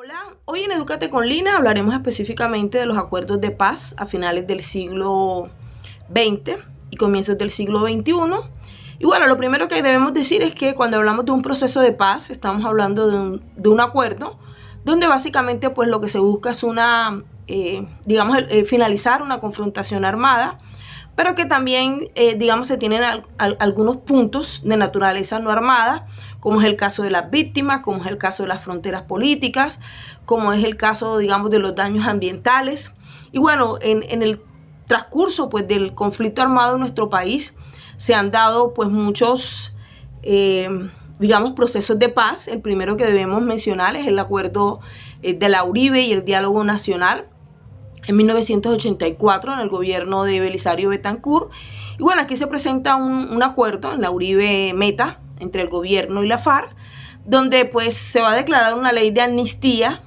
Hola, hoy en Edúcate con Lina hablaremos específicamente de los acuerdos de paz a finales del siglo XX y comienzos del siglo XXI. Y bueno, lo primero que debemos decir es que cuando hablamos de un proceso de paz, estamos hablando de un acuerdo donde básicamente pues lo que se busca es finalizar una confrontación armada, pero que también, se tienen algunos puntos de naturaleza no armada, como es el caso de las víctimas, como es el caso de las fronteras políticas, como es el caso, digamos, de los daños ambientales. Y bueno, en el transcurso pues del conflicto armado en nuestro país se han dado pues muchos procesos de paz. El primero que debemos mencionar es el acuerdo de la Uribe y el diálogo nacional en 1984 en el gobierno de Belisario Betancur. Y bueno, aquí se presenta un acuerdo en la Uribe Meta entre el gobierno y la FARC, donde pues se va a declarar una ley de amnistía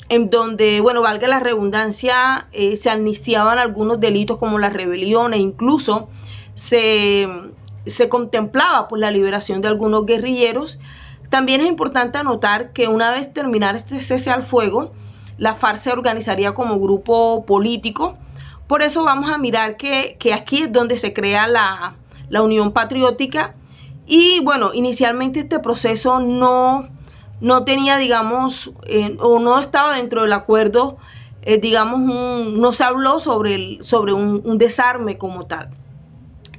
en donde, bueno, valga la redundancia, se amnistiaban algunos delitos como la rebelión e incluso se contemplaba pues la liberación de algunos guerrilleros. También es importante anotar que una vez terminar este cese al fuego, la FARC se organizaría como grupo político. Por eso vamos a mirar que aquí es donde se crea la Unión Patriótica. Y bueno, inicialmente este proceso no tenía, o no estaba dentro del acuerdo, no se habló sobre un desarme como tal.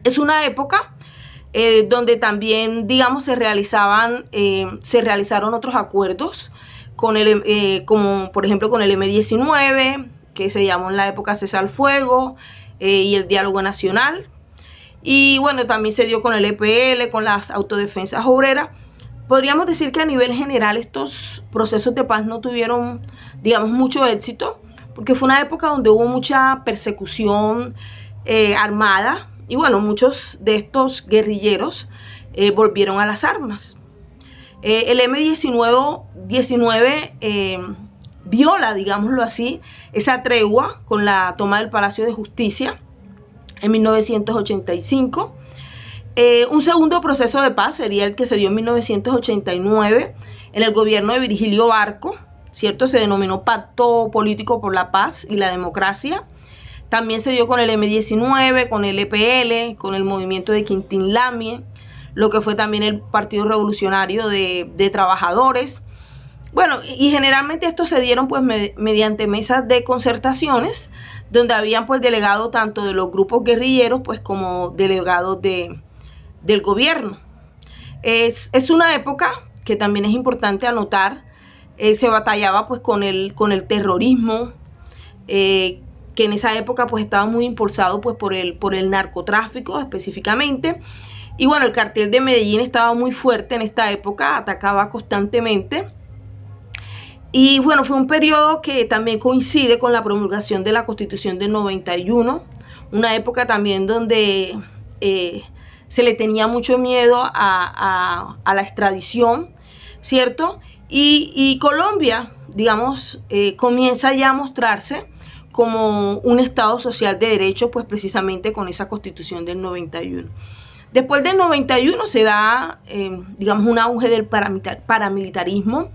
Es una época donde también, se realizaron otros acuerdos como por ejemplo con el M-19, que se llamó en la época Cese al Fuego, y el Diálogo Nacional. Y bueno, también se dio con el EPL, con las autodefensas obreras. Podríamos decir que a nivel general estos procesos de paz no tuvieron, mucho éxito, porque fue una época donde hubo mucha persecución armada, y bueno, muchos de estos guerrilleros volvieron a las armas. El M-19 viola, digámoslo así, esa tregua con la toma del Palacio de Justicia en 1985. Un segundo proceso de paz sería el que se dio en 1989 en el gobierno de Virgilio Barco, ¿cierto? Se denominó Pacto Político por la Paz y la Democracia. También se dio con el M-19, con el EPL, con el movimiento de Quintín Lamie, lo que fue también el Partido Revolucionario de Trabajadores. Bueno, y generalmente estos se dieron pues mediante mesas de concertaciones, donde habían pues delegados tanto de los grupos guerrilleros pues como delegados del gobierno. Es una época que también es importante anotar, se batallaba pues con el terrorismo, que en esa época pues estaba muy impulsado pues por el narcotráfico específicamente. Y bueno, el cartel de Medellín estaba muy fuerte en esta época, atacaba constantemente. Y bueno, fue un periodo que también coincide con la promulgación de la Constitución del 91, una época también donde se le tenía mucho miedo a la extradición, ¿cierto? Y Colombia, comienza ya a mostrarse como un Estado social de derecho, pues precisamente con esa Constitución del 91. Después del 91 se da, un auge del paramilitarismo,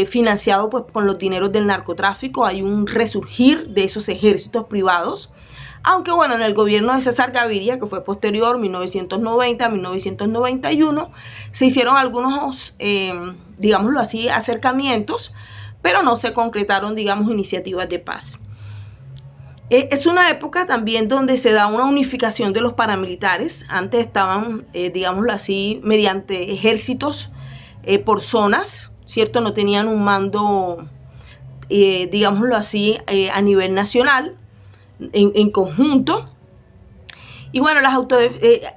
financiado pues con los dineros del narcotráfico. Hay un resurgir de esos ejércitos privados, aunque bueno, en el gobierno de César Gaviria, que fue posterior, 1990 a 1991, se hicieron algunos, acercamientos, pero no se concretaron, iniciativas de paz. Es una época también donde se da una unificación de los paramilitares. Antes estaban, mediante ejércitos por zonas, ¿cierto? No tenían un mando, a nivel nacional, en conjunto. Y bueno,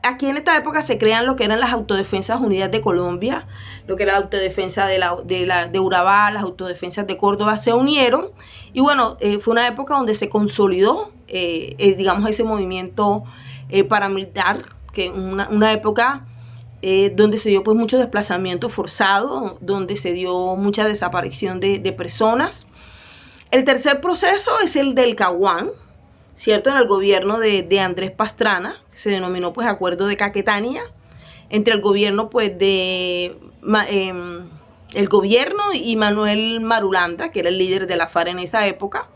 aquí en esta época se crean lo que eran las Autodefensas Unidas de Colombia, lo que era la autodefensa de Urabá, las autodefensas de Córdoba se unieron. Y bueno, fue una época donde se consolidó, ese movimiento paramilitar, que una época donde se dio pues mucho desplazamiento forzado, donde se dio mucha desaparición de personas. El tercer proceso es el del Caguán, ¿cierto? En el gobierno de Andrés Pastrana, se denominó pues Acuerdo de Caquetania, entre el gobierno pues de el gobierno y Manuel Marulanda, que era el líder de la FARC en esa época.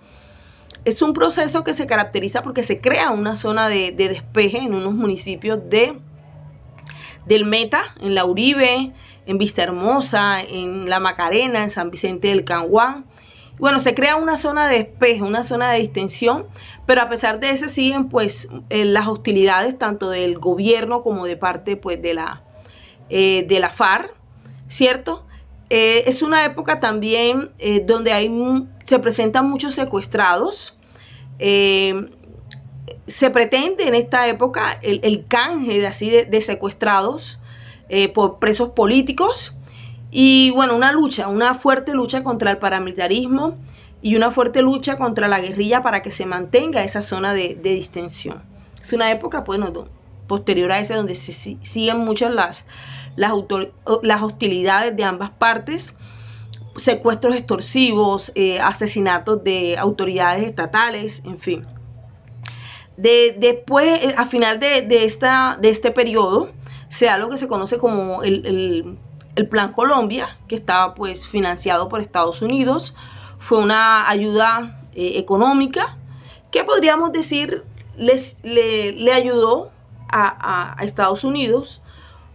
Es un proceso que se caracteriza porque se crea una zona de despeje en unos municipios del Meta, en la Uribe, en Vistahermosa, en La Macarena, en San Vicente del Caguán. Bueno, se crea una zona de despeje, una zona de distensión, pero a pesar de eso siguen pues las hostilidades tanto del gobierno como de parte pues de la FARC, ¿cierto? Es una época también donde se presentan muchos secuestrados. Se pretende en esta época el canje de secuestrados por presos políticos. Y bueno, una fuerte lucha contra el paramilitarismo y una fuerte lucha contra la guerrilla para que se mantenga esa zona de distensión. Es una época, bueno, posterior a esa donde se siguen muchas las hostilidades de ambas partes, secuestros extorsivos, asesinatos de autoridades estatales, en fin. Después, a final de este periodo, se da lo que se conoce como el Plan Colombia, que estaba pues financiado por Estados Unidos. Fue una ayuda económica que podríamos decir le ayudó a Estados Unidos,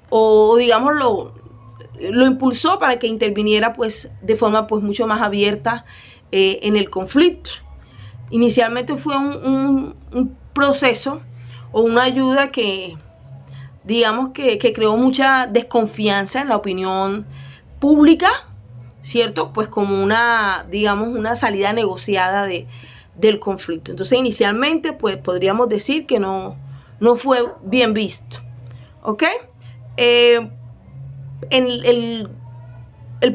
o digamos lo impulsó para que interviniera pues de forma pues mucho más abierta en el conflicto. Inicialmente fue un proceso o una ayuda que digamos que creó mucha desconfianza en la opinión pública, ¿cierto? Pues como una salida negociada del conflicto. Entonces inicialmente pues podríamos decir que no fue bien visto, ¿ok? El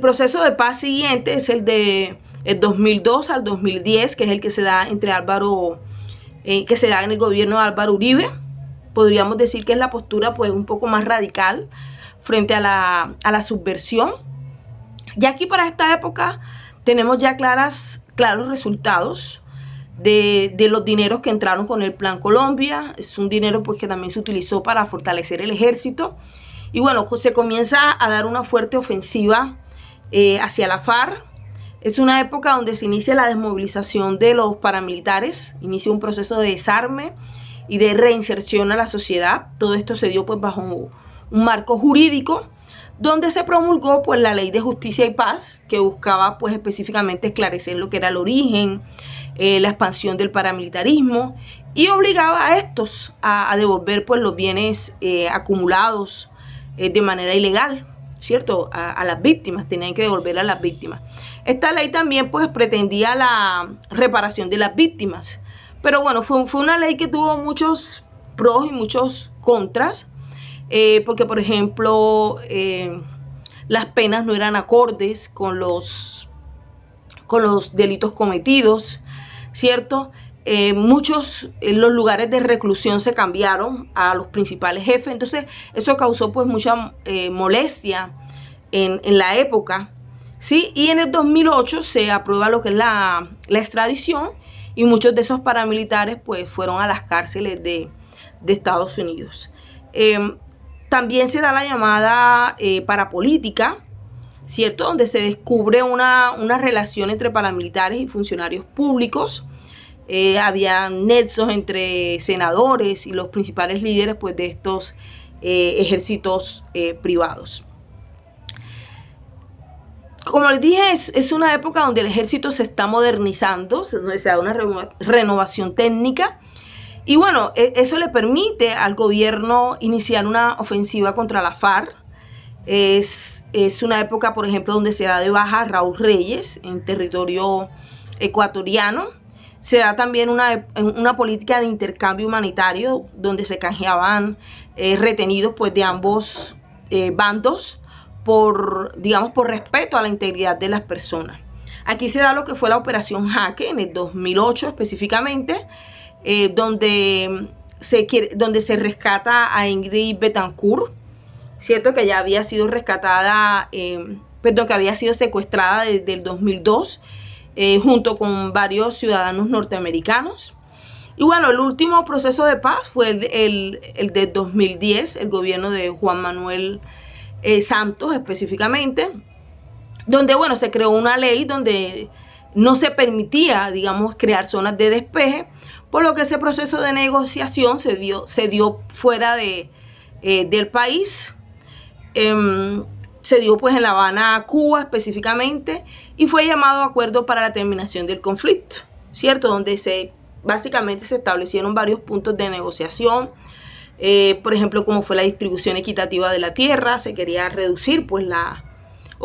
proceso de paz siguiente es el de el 2002 al 2010, que es el que se da que se da en el gobierno de Álvaro Uribe. Podríamos decir que es la postura pues un poco más radical frente a la subversión. Y aquí para esta época tenemos ya claros resultados de los dineros que entraron con el Plan Colombia. Es un dinero pues que también se utilizó para fortalecer el ejército. Y bueno, pues se comienza a dar una fuerte ofensiva hacia la FARC. Es una época donde se inicia la desmovilización de los paramilitares, inicia un proceso de desarme y de reinserción a la sociedad. Todo esto se dio pues bajo un marco jurídico donde se promulgó pues la Ley de Justicia y Paz, que buscaba pues específicamente esclarecer lo que era el origen, la expansión del paramilitarismo, y obligaba a estos a devolver pues los bienes acumulados de manera ilegal, ¿cierto? A las víctimas, tenían que devolver a las víctimas. Esta ley también pues pretendía la reparación de las víctimas, pero bueno, fue una ley que tuvo muchos pros y muchos contras, porque por ejemplo las penas no eran acordes con los delitos cometidos, ¿cierto? Muchos los lugares de reclusión se cambiaron a los principales jefes, entonces eso causó pues mucha molestia en la época, ¿sí? Y en el 2008 se aprueba lo que es la extradición, y muchos de esos paramilitares pues fueron a las cárceles de Estados Unidos. También se da la llamada parapolítica, ¿cierto? Donde se descubre una relación entre paramilitares y funcionarios públicos. Había nexos entre senadores y los principales líderes pues, de estos ejércitos privados. Como les dije, es una época donde el ejército se está modernizando, donde se da una renovación técnica. Y bueno, eso le permite al gobierno iniciar una ofensiva contra la FARC. Es una época, por ejemplo, donde se da de baja a Raúl Reyes en territorio ecuatoriano. Se da también una política de intercambio humanitario donde se canjeaban retenidos pues, de ambos bandos por respeto a la integridad de las personas. Aquí se da lo que fue la Operación Jaque en el 2008 específicamente, donde se rescata a Ingrid Betancourt, ¿cierto? Que ya había sido rescatada, que había sido secuestrada desde el 2002, junto con varios ciudadanos norteamericanos. Y bueno, el último proceso de paz fue el de 2010, el gobierno de Juan Manuel Santos específicamente, donde, bueno, se creó una ley donde no se permitía, digamos, crear zonas de despeje, por lo que ese proceso de negociación se dio fuera del país. Se dio pues en La Habana, Cuba específicamente, y fue llamado acuerdo para la terminación del conflicto, ¿cierto? Donde básicamente se establecieron varios puntos de negociación, por ejemplo, como fue la distribución equitativa de la tierra. Se quería reducir pues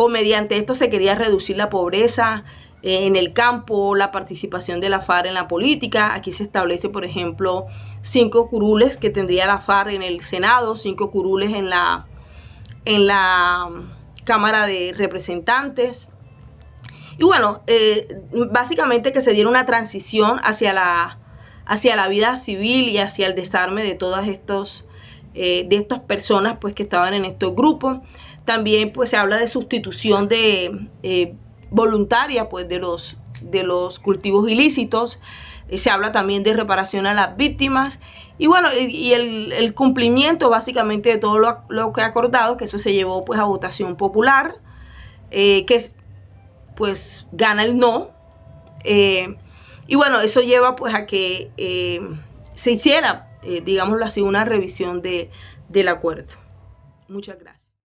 mediante esto se quería reducir la pobreza en el campo, la participación de la FARC en la política. Aquí se establece, por ejemplo, 5 curules que tendría la FARC en el Senado, 5 curules en la Cámara de Representantes. Y bueno, básicamente que se diera una transición hacia la vida civil y hacia el desarme de todas de estas personas pues que estaban en estos grupos. También pues se habla de sustitución voluntaria pues de los cultivos ilícitos. Se habla también de reparación a las víctimas. Y bueno, y el cumplimiento básicamente de todo lo que he acordado, que eso se llevó pues a votación popular, que pues gana el no. Y bueno, eso lleva pues a que se hiciera, digámoslo así, una revisión del acuerdo. Muchas gracias.